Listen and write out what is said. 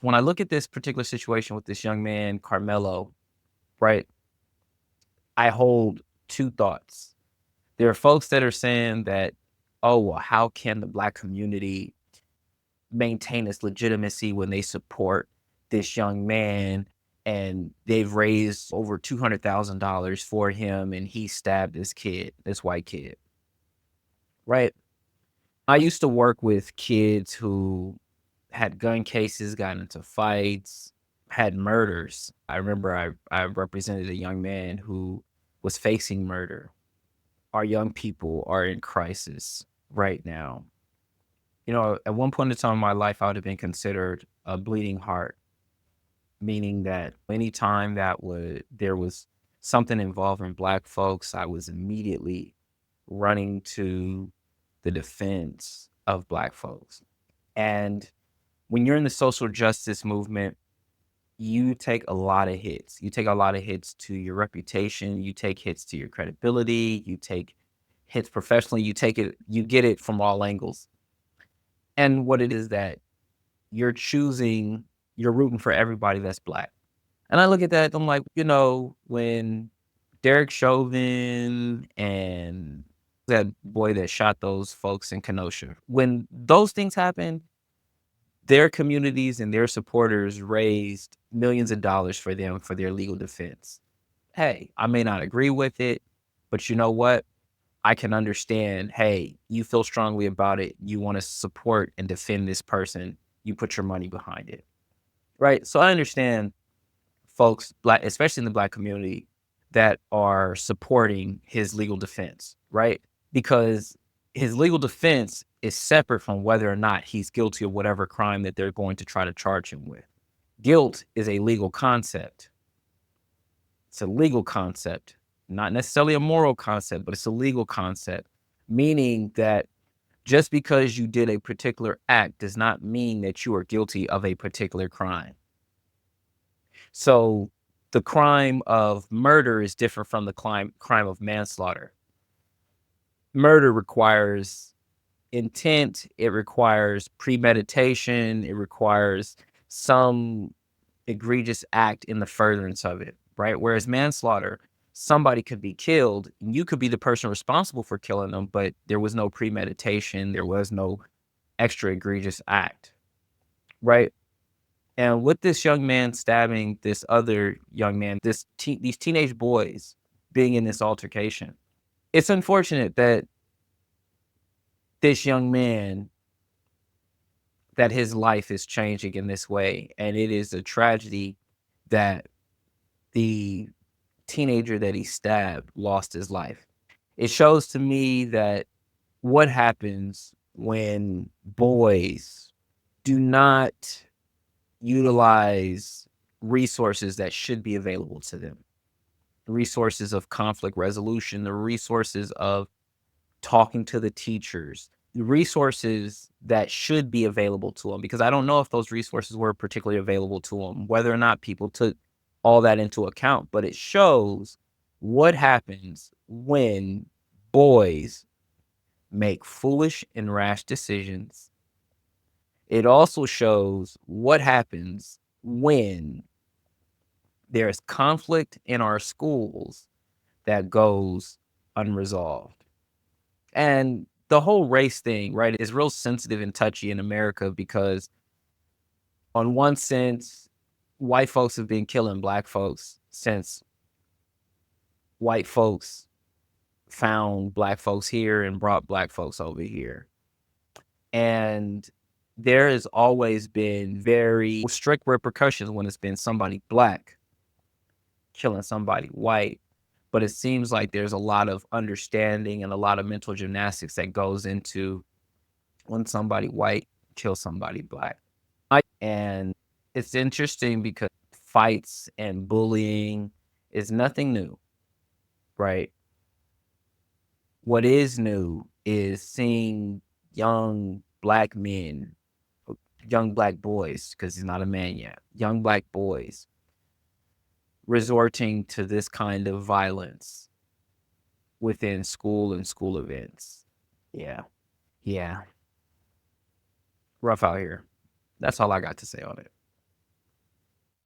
When I look at this particular situation with this young man, Carmelo, right, I hold two thoughts. There are folks that are saying that, oh, well, how can the Black community maintain its legitimacy when they support this young man and they've raised over $200,000 for him and he stabbed this kid, this white kid, right? I used to work with kids who had gun cases, got into fights, had murders. I remember I represented a young man who was facing murder. Our young people are in crisis right now. You know, at one point in time in my life, I would have been considered a bleeding heart, meaning that anytime there was something involving Black folks, I was immediately running to the defense of Black folks. And when you're in the social justice movement, you take a lot of hits. You take a lot of hits to your reputation, you take hits to your credibility, you take hits professionally, you get it from all angles. And what it is that you're rooting for everybody that's Black. And I look at that, I'm like, when Derek Chauvin and that boy that shot those folks in Kenosha, when those things happen, their communities and their supporters raised millions of dollars for them for their legal defense. Hey, I may not agree with it, but you know what? I can understand, hey, you feel strongly about it. You want to support and defend this person. You put your money behind it. Right. So I understand folks, Black, especially in the Black community, that are supporting his legal defense, right? Because his legal defense is separate from whether or not he's guilty of whatever crime that they're going to try to charge him with. Guilt is a legal concept. It's a legal concept, not necessarily a moral concept, but it's a legal concept, meaning that just because you did a particular act does not mean that you are guilty of a particular crime. So the crime of murder is different from the crime of manslaughter. Murder requires intent, it requires premeditation, it requires some egregious act in the furtherance of it, right? Whereas manslaughter, somebody could be killed, and you could be the person responsible for killing them, but there was no premeditation, there was no extra egregious act, right? And with this young man stabbing this other young man, these teenage boys being in this altercation, it's unfortunate that this young man, that his life is changing in this way. And it is a tragedy that the teenager that he stabbed lost his life. It shows to me that what happens when boys do not utilize resources that should be available to them. The resources of conflict resolution, the resources of talking to the teachers, the resources that should be available to them, because I don't know if those resources were particularly available to them, whether or not people took all that into account, but it shows what happens when boys make foolish and rash decisions. It also shows what happens when there's conflict in our schools that goes unresolved. And the whole race thing, right, is real sensitive and touchy in America because, on one sense, white folks have been killing Black folks since white folks found Black folks here and brought Black folks over here. And there has always been very strict repercussions when it's been somebody Black killing somebody white. But it seems like there's a lot of understanding and a lot of mental gymnastics that goes into when somebody white kills somebody Black. And it's interesting because fights and bullying is nothing new, right? What is new is seeing young Black men, young Black boys, because he's not a man yet, young Black boys resorting to this kind of violence within school and school events. Yeah. Yeah. Rough out here. That's all I got to say on it.